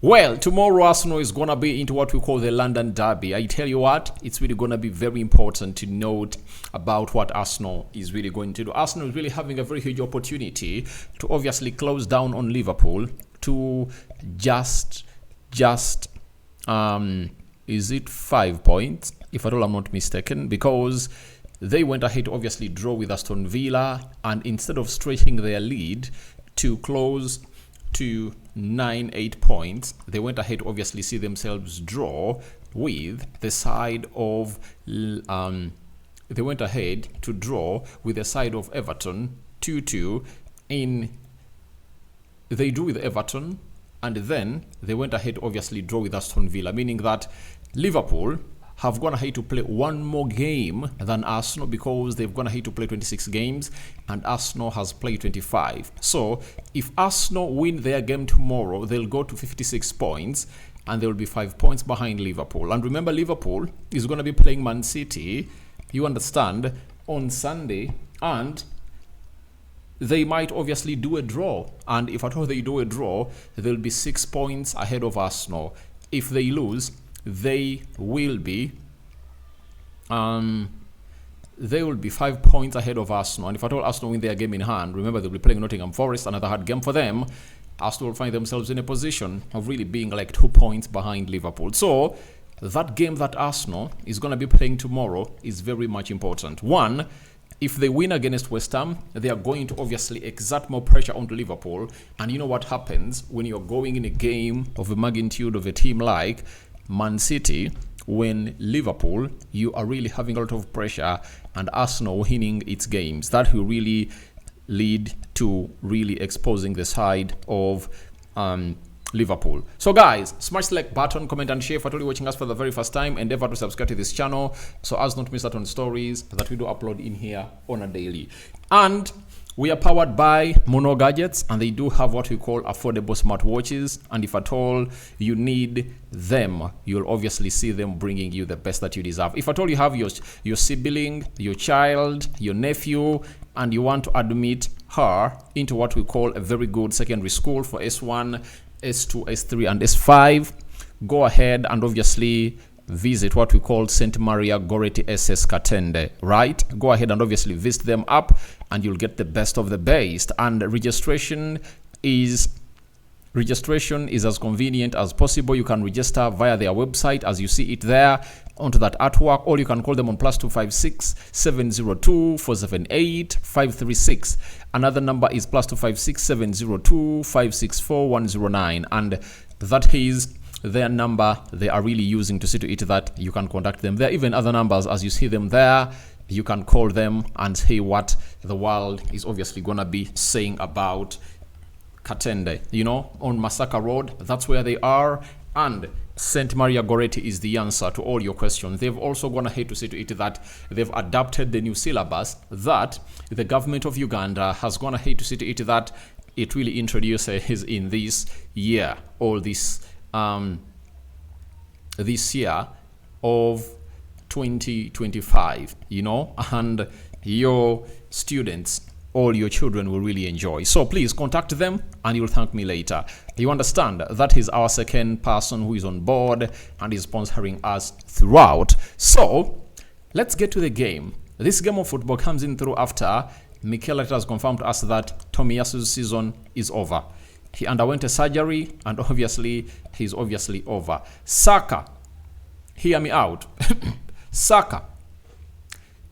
Well, tomorrow Arsenal is going to be into what we call the London Derby. I tell you what, it's really going to be very important to note about what Arsenal is really going to do. Arsenal is really having a very huge opportunity to obviously close down on Liverpool to just is it 5 points, if at all I'm not mistaken, because they went ahead to obviously draw with Aston Villa, and instead of stretching their lead to close to 8 points, they went ahead to obviously see themselves draw with the side of they went ahead to draw with the side of Everton 2-2 they drew with Everton, and then they went ahead to obviously draw with Aston Villa, meaning that Liverpool have gone ahead to play one more game than Arsenal, because they've gone ahead to play 26 games and Arsenal has played 25. So if Arsenal win their game tomorrow, they'll go to 56 points and they will be 5 points behind Liverpool. And remember, Liverpool is going to be playing Man City, you understand, on Sunday, and they might obviously do a draw. And if at all they do a draw, they'll be 6 points ahead of Arsenal. If they lose, they will be 5 points ahead of Arsenal. And if at all Arsenal win their game in hand, remember they'll be playing Nottingham Forest, another hard game for them. Arsenal will find themselves in a position of really being like 2 points behind Liverpool. So that game that Arsenal is going to be playing tomorrow is very much important. One, if they win against West Ham, they are going to obviously exert more pressure onto Liverpool. And you know what happens when you're going in a game of the magnitude of a team like Man City, when Liverpool, you are really having a lot of pressure, and Arsenal winning its games. That will really lead to really exposing the side of Liverpool. So guys, smash the like button, comment and share. For totally watching us for the very first time, endeavor to subscribe to this channel so as not to miss out on stories that we do upload in here on a daily. And we are powered by Mono Gadgets, and they do have what we call affordable smartwatches. And if at all you need them, you'll obviously see them bringing you the best that you deserve. If at all you have your sibling, your child, your nephew, and you want to admit her into what we call a very good secondary school for S1, S2, S3, and S5, go ahead and obviously visit what we call St. Maria Goretti SS Katende, right? Go ahead and obviously visit them up, and you'll get the best of the best. And registration is as convenient as possible. You can register via their website as you see it there onto that artwork, or you can call them on +256 702 478 536. Another number is +256 702 564 109, and that is their number they are really using to see to it that you can contact them. There are even other numbers as you see them there. You can call them and say what the world is obviously gonna be saying about Katende, you know, on Masaka Road. That's where they are, and St. Maria Goretti is the answer to all your questions. They've also gone ahead to say to it that they've adapted the new syllabus that the government of Uganda has gone ahead to say to it that it really introduces in this year, or this year of 2025, you know, and your students, all your children will really enjoy. So please contact them and you'll thank me later. You understand, that is our second person who is on board and is sponsoring us throughout. So let's get to the game. This game of football comes in through after Mikel Arteta has confirmed to us that Tomiyasu's season is over. He underwent a surgery, and obviously he's obviously over. Saka, hear me out. Saka,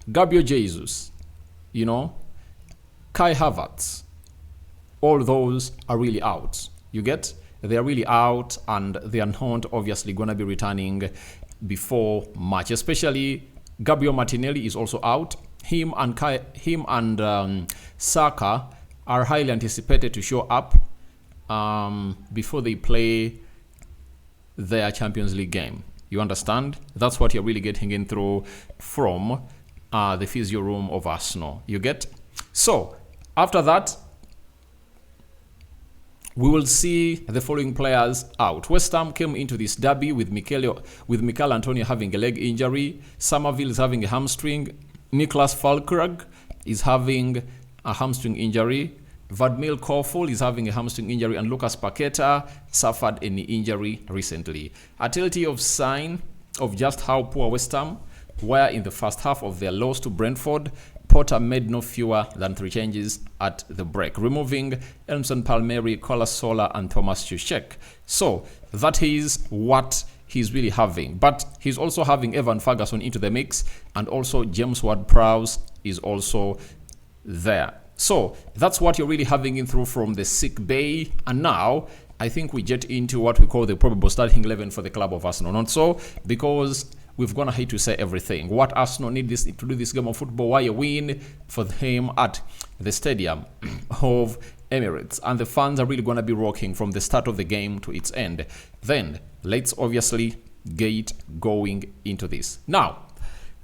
Gabriel Jesus, you know, Kai Havertz, all those are really out. You get? They are really out, and they are not obviously going to be returning before March. Especially Gabriel Martinelli is also out. Him and Saka are highly anticipated to show up before they play their Champions League game. You understand? That's what you're really getting in through from the physio room of Arsenal. You get? So after that, we will see the following players out. West Ham came into this derby with Mikel Antonio having a leg injury. Somerville is having a hamstring. Niklas Füllkrug is having a hamstring injury. Vladimir Koful is having a hamstring injury, and Lucas Paqueta suffered a knee injury recently. A telltale sign of just how poor West Ham were in the first half of their loss to Brentford. Potter made no fewer than 3 changes at the break, removing Elmson Palmieri, Colasola, and Thomas Tuchel. So that is what he's really having. But he's also having Evan Ferguson into the mix, and also James Ward-Prowse is also there. So that's what you're really having in through from the sick bay. And now I think we get into what we call the probable starting 11 for the club of Arsenal. Not so, because we've gone ahead to say everything. What Arsenal need to do this game of football, why a win for them at the Stadium of Emirates. And the fans are really going to be rocking from the start of the game to its end. Then let's obviously get going into this. Now,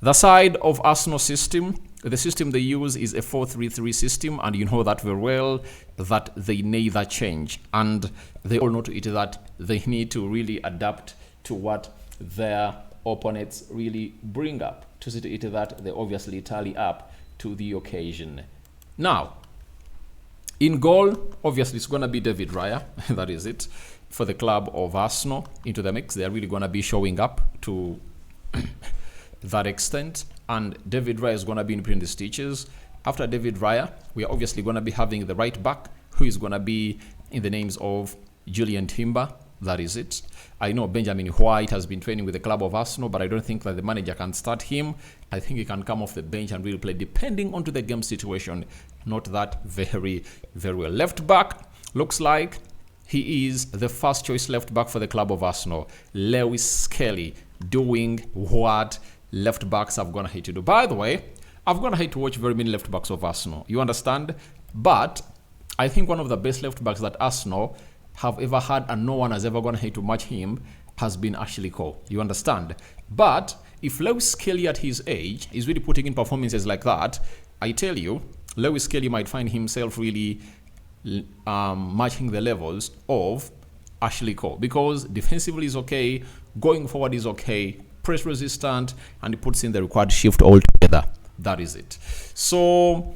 the side of Arsenal system, the system they use is a 4-3-3 system, and you know that very well, that they neither change. And they all know to it that they need to really adapt to what their opponents really bring up, to see to it that they obviously tally up to the occasion. Now, in goal, obviously it's going to be David Raya, that is it, for the club of Arsenal into the mix. They're really going to be showing up to that extent, and David Raya is going to be in between the stitches. After David Raya, we are obviously going to be having the right back, who is going to be in the names of Julian Timber. That is it. I know Benjamin White has been training with the club of Arsenal, but I don't think that the manager can start him. I think he can come off the bench and really play, depending on to the game situation. Not that very, very well. Left back looks like he is the first choice left back for the club of Arsenal. Lewis Skelly, doing what left backs have gone ahead to do. By the way, I've gone ahead to watch very many left backs of Arsenal. You understand? But I think one of the best left backs that Arsenal have ever had, and no one has ever gone ahead to match him, has been Ashley Cole. You understand? But if Lewis Skelly at his age is really putting in performances like that, I tell you, Lewis Skelly might find himself really matching the levels of Ashley Cole, because defensively is okay, going forward is okay, press resistant, and he puts in the required shift altogether. That is it. So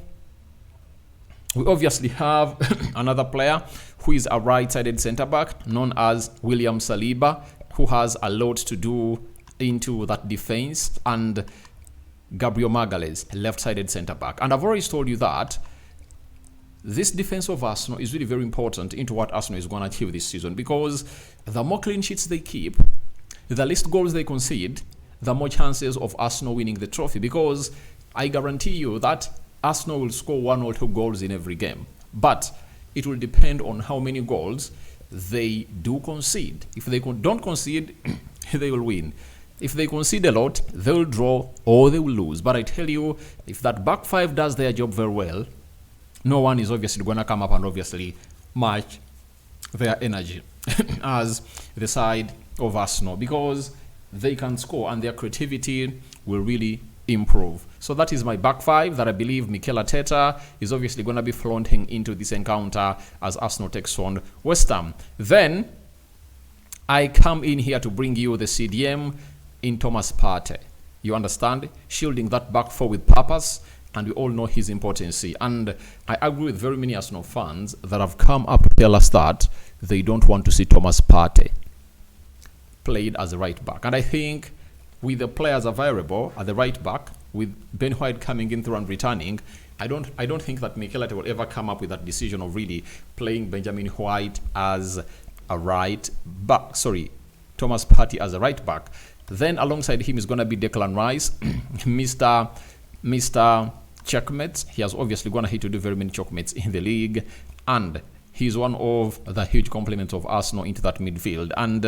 we obviously have another player who is a right-sided centre-back known as William Saliba, who has a lot to do into that defense, and Gabriel Magalhaes, left-sided centre-back. And I've already told you that this defense of Arsenal is really very important into what Arsenal is going to achieve this season, because the more clean sheets they keep, the least goals they concede, the more chances of Arsenal winning the trophy, because I guarantee you that Arsenal will score 1 or 2 goals in every game. But it will depend on how many goals they do concede. If they don't concede, they will win. If they concede a lot, they will draw or they will lose. But I tell you, if that back 5 does their job very well, no one is obviously going to come up and obviously match their energy as the side of Arsenal, because they can score and their creativity will really improve. So that is my back 5 that I believe Mikel Arteta is obviously going to be flaunting into this encounter as Arsenal takes on West Ham. Then I come in here to bring you the CDM in Thomas Partey. You understand? Shielding that back 4 with purpose, and we all know his importance. And I agree with very many Arsenal fans that have come up to tell us that they don't want to see Thomas Partey played as a right back. And I think with the players available at the right back, with Ben White coming in through and returning, I don't think that Mikel Arteta will ever come up with that decision of really playing Benjamin White as a right back. Thomas Partey as a right back. Then alongside him is going to be Declan Rice, Mr. Checkmates. He has obviously gone ahead to do very many checkmates in the league, and he's one of the huge complements of Arsenal into that midfield. And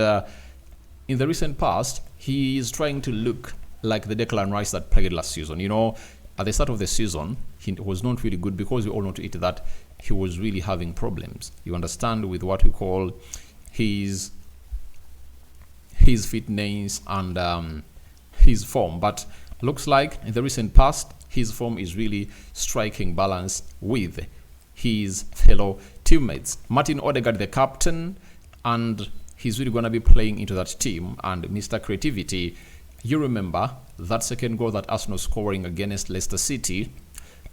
in the recent past, he is trying to look like the Declan Rice that played last season. You know, at the start of the season, he was not really good, because we all know to it that he was really having problems. You understand, with what we call his fitness and his form. But looks like in the recent past, his form is really striking balance with his fellow teammates. Martin Odegaard, the captain, and he's really going to be playing into that team. And Mr. Creativity, you remember that second goal that Arsenal scoring against Leicester City,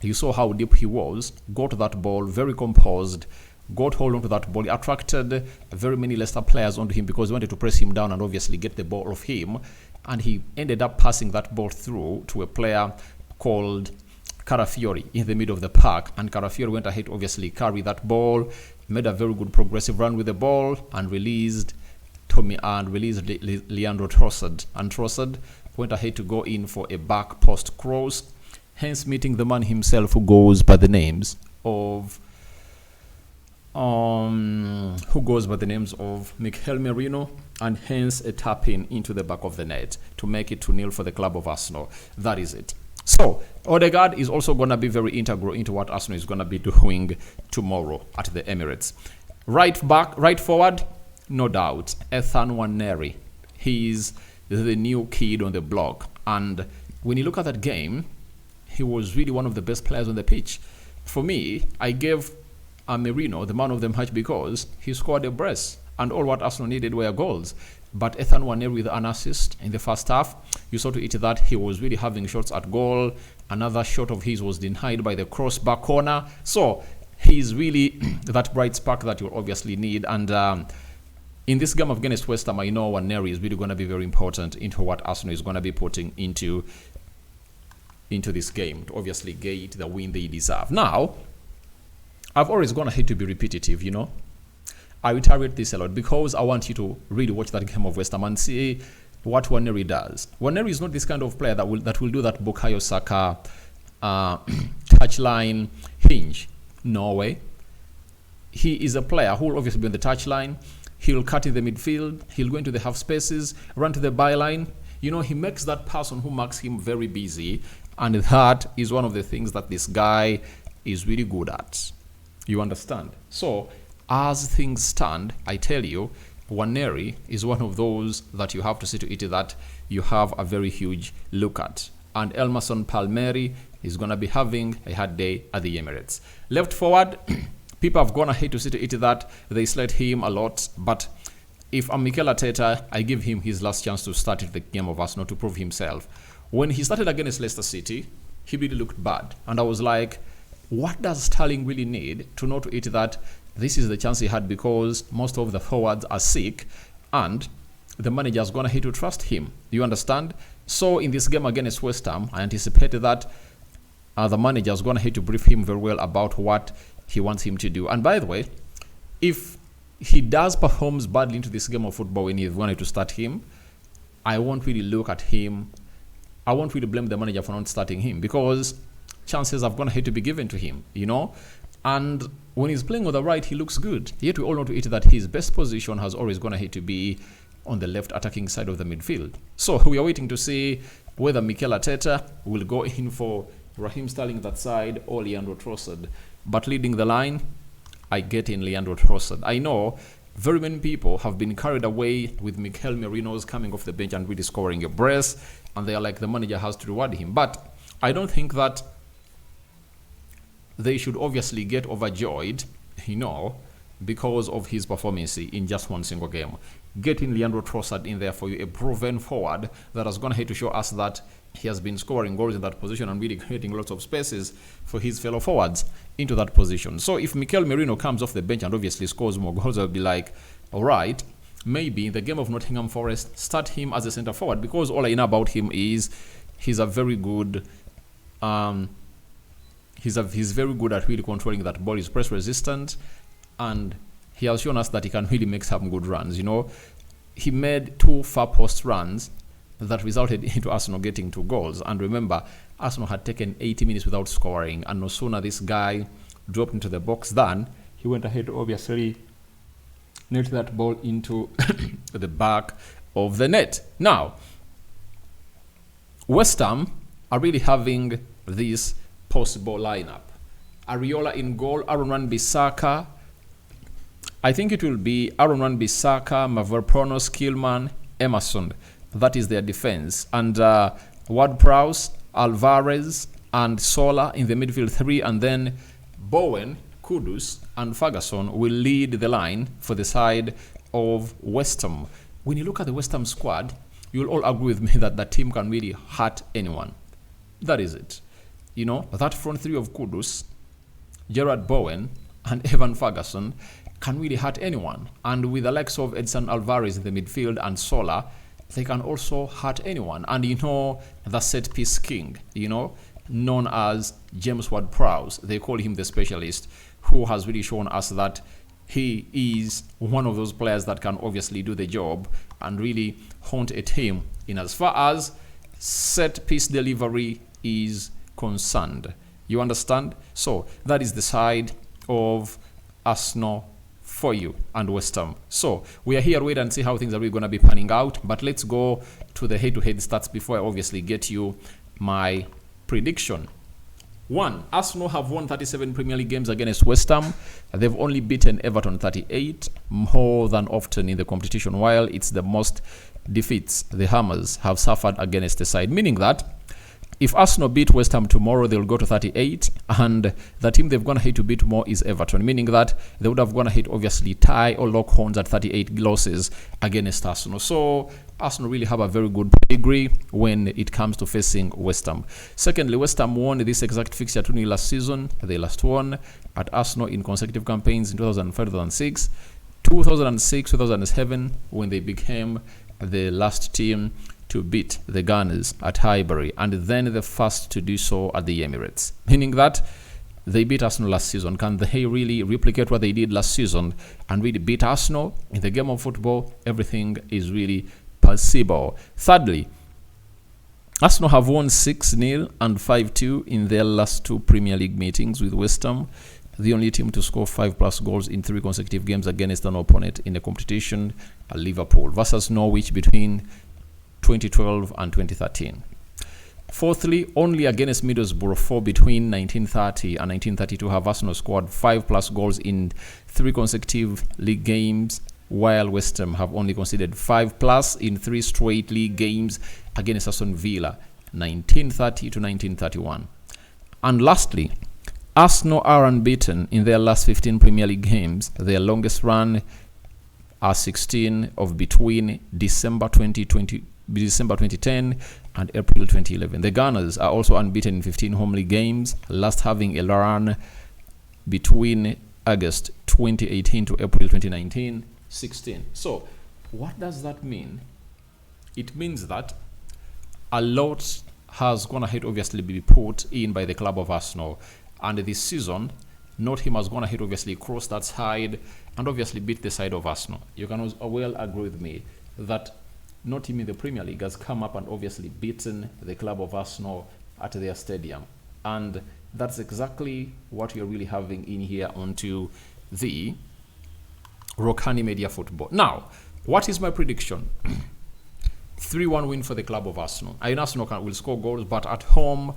You saw how deep he was, got that ball, very composed, got hold onto that ball. He attracted very many Leicester players onto him because he wanted to press him down and obviously get the ball off him. And he ended up passing that ball through to a player called Carafiori in the middle of the park. And Carafiori went ahead to obviously carry that ball, made a very good progressive run with the ball, and released Leandro Trossard. And Trossard went ahead to go in for a back post cross, hence meeting the man himself who goes by the names of Mikel Merino, and hence a tap-in into the back of the net to make it 2-0 for the club of Arsenal. That is it. So, Odegaard is also going to be very integral into what Arsenal is going to be doing tomorrow at the Emirates. Right forward, no doubt, Nwaneri. He's the new kid on the block. And when you look at that game, he was really one of the best players on the pitch. For me, I gave Merino the man of the match because he scored a brace. And all what Arsenal needed were goals. But Nwaneri with an assist in the first half, you saw to it that he was really having shots at goal. Another shot of his was denied by the crossbar corner. So he's really that bright spark that you'll obviously need. And in this game against West Ham, I know Nwaneri is really going to be very important into what Arsenal is going to be putting into this game to obviously get the win they deserve. Now, I've always gone ahead to be repetitive, I reiterate this a lot because I want you to really watch that game of West Ham and see what Nwaneri does. Nwaneri is not this kind of player that will do that Bukayo Saka touchline hinge. No way. He is a player who will obviously be on the touchline. He'll cut in the midfield. He'll go into the half spaces, run to the byline. He makes that person who marks him very busy. And that is one of the things that this guy is really good at. You understand? So, as things stand, I tell you, Nwaneri is one of those that you have to see to it that you have a very huge look at. And Emerson Palmieri is going to be having a hard day at the Emirates. Left forward, people have gone ahead to see to it that they slate him a lot. But if I'm Mikel Arteta, I give him his last chance to start the game of Arsenal to prove himself. When he started against Leicester City, he really looked bad. And I was like, what does Sterling really need to know to it that this is the chance he had because most of the forwards are sick and the manager's going to have to trust him. You understand? So in this game against West Ham, I anticipated that the manager's going to have to brief him very well about what he wants him to do. And by the way, if he does performs badly into this game of football when he's wanted to start him, I won't really look at him. I won't really blame the manager for not starting him because chances are going to have to be given to him, And when he's playing on the right, he looks good. Yet we all know to it that his best position has always gone ahead to be on the left attacking side of the midfield. So we are waiting to see whether Mikel Arteta will go in for Raheem Sterling that side or Leandro Trossard. But leading the line, I get in Leandro Trossard. I know very many people have been carried away with Mikel Merino's coming off the bench and really scoring a brace. And they are like, the manager has to reward him. But I don't think that they should obviously get overjoyed, because of his performance in just one single game. Getting Leandro Trossard in there for you, a proven forward that has gone ahead to show us that he has been scoring goals in that position and really creating lots of spaces for his fellow forwards into that position. So if Mikel Merino comes off the bench and obviously scores more goals, I'll be like, all right, maybe in the game of Nottingham Forest, start him as a centre forward because all I know about him is he's a very good... He's very good at really controlling that ball. He's press resistant, and he has shown us that he can really make some good runs. He made 2 far post runs that resulted into Arsenal getting 2 goals. And remember, Arsenal had taken 80 minutes without scoring, and no sooner this guy dropped into the box than he went ahead to obviously nail that ball into the back of the net. Now, West Ham are really having this possible lineup. Areola in goal, Aaron Wan-Bissaka. I think it will be Aaron Wan-Bissaka, Mavropanos, Kilman, Emerson. That is their defense. And Ward-Prowse, Alvarez, and Sola in the midfield 3. And then Bowen, Kudus, and Ferguson will lead the line for the side of West Ham. When you look at the West Ham squad, you'll all agree with me that the team can really hurt anyone. That is it. You know, that front three of Kudus, Gerard Bowen, and Evan Ferguson can really hurt anyone. And with the likes of Edson Alvarez in the midfield and Sola, they can also hurt anyone. And you know, the set piece king, you know, known as James Ward-Prowse, they call him the specialist, who has really shown us that he is one of those players that can obviously do the job and really haunt a team in as far as set piece delivery is concerned. You understand? So that is the side of Arsenal for you and West Ham. So we are here to wait and see how things are really going to be panning out. But let's go to the head-to-head stats before I obviously get you my prediction. 1. Arsenal have won 37 Premier League games against West Ham. They've only beaten Everton 38, more than often in the competition, while it's the most defeats the Hammers have suffered against the side, meaning that if Arsenal beat West Ham tomorrow, they'll go to 38, and the team they've gone ahead to beat more is Everton, meaning that they would have gone ahead, obviously, tie or lock horns at 38 losses against Arsenal. So Arsenal really have a very good pedigree when it comes to facing West Ham. Secondly, West Ham won this exact fixture 2-0 last season. They last won at Arsenal in consecutive campaigns in 2005, 2006, 2006, 2007, when they became the last team to beat the Gunners at Highbury, and then the first to do so at the Emirates, meaning that they beat Arsenal last season. Can they really replicate what they did last season and really beat Arsenal? In the game of football, everything is really possible. Thirdly, Arsenal have won 6-0 and 5-2 in their last 2 Premier League meetings with West Ham, the only team to score 5+ goals in 3 consecutive games against an opponent in the competition, Liverpool, versus Norwich between 2012 and 2013. Fourthly, only against Middlesbrough 4 between 1930 and 1932 have Arsenal scored 5+ goals in 3 consecutive league games, while West Ham have only conceded 5+ in 3 straight league games against Aston Villa, 1930 to 1931. And lastly, Arsenal are unbeaten in their last 15 Premier League games. Their longest run are 16 of between December 2010 and April 2011. The Gunners are also unbeaten in 15 home league games, last having a run between August 2018 to April 2019, 16. So what does that mean? It means that a lot has gone ahead, obviously, be put in by the club of Arsenal, and this season Nottingham has gone ahead, obviously, cross that side and obviously beat the side of Arsenal. You can well agree with me that no team in the Premier League has come up and obviously beaten the club of Arsenal at their stadium. And that's exactly what you're really having in here onto the Rokani Media Football. Now, what is my prediction? 3-1 win for the club of Arsenal. I know Arsenal will score goals, but at home,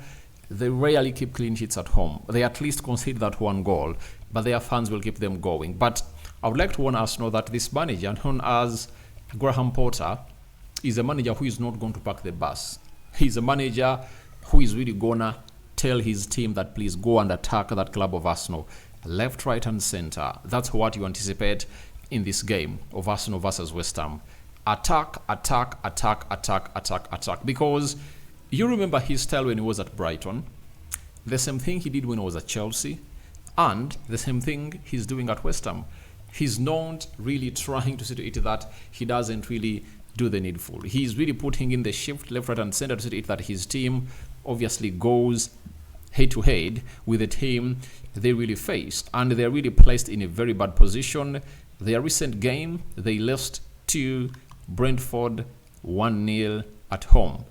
they rarely keep clean sheets at home. They at least concede that 1 goal, but their fans will keep them going. But I would like to warn Arsenal that this manager, known as Graham Potter, is a manager who is not going to park the bus. He's a manager who is really gonna tell his team that please go and attack that club of Arsenal, left, right, and center. That's what you anticipate in this game of Arsenal versus West Ham. Attack, attack, attack, attack, attack, attack. Because you remember his style when he was at Brighton, the same thing he did when he was at Chelsea, and the same thing he's doing at West Ham. He's not really trying to see to it that he doesn't really do the needful. He's really putting in the shift left, right, and center to see to it that his team obviously goes head-to-head with the team they really face, and they're really placed in a very bad position. Their recent game, they lost to Brentford 1-0 at home.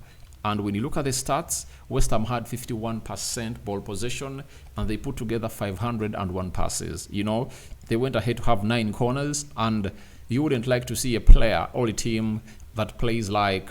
And when you look at the stats, West Ham had 51% ball possession, and they put together 501 passes. You know, they went ahead to have 9 corners, and you wouldn't like to see a player or a team that plays like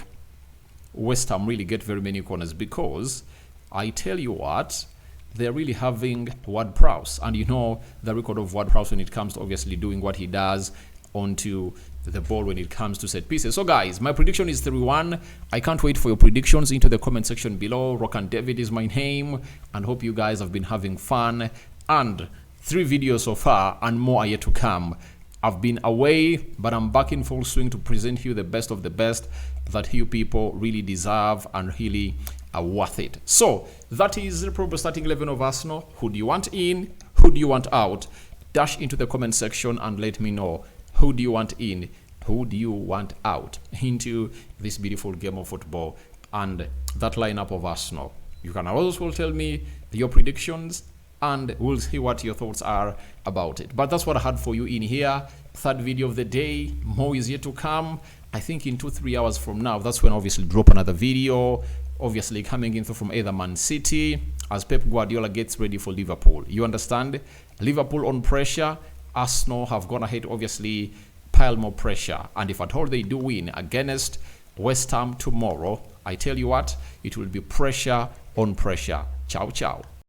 West Ham really get very many corners, because I tell you what, they're really having Ward-Prowse, and you know the record of Ward-Prowse when it comes to obviously doing what he does onto the ball when it comes to set pieces. So guys, my prediction is 3-1. I can't wait for your predictions into the comment section below. Rokani David is my name, and hope you guys have been having fun. And 3 videos so far, and more are yet to come. I've been away, but I'm back in full swing to present you the best of the best that you people really deserve and really worth it. So that is the probable starting 11 of Arsenal. Who do you want in? Who do you want out? Dash into the comment section and let me know. Who do you want in? Who do you want out into this beautiful game of football and that lineup of Arsenal? You can also tell me your predictions and we'll see what your thoughts are about it. But that's what I had for you in here. Third video of the day. More is yet to come. I think in 2-3 hours from now, that's when obviously drop another video. Obviously coming in from either Man City as Pep Guardiola gets ready for Liverpool. You understand? Liverpool on pressure. Arsenal have gone ahead, obviously, pile more pressure. And if at all they do win against West Ham tomorrow, I tell you what, it will be pressure on pressure. Ciao, ciao.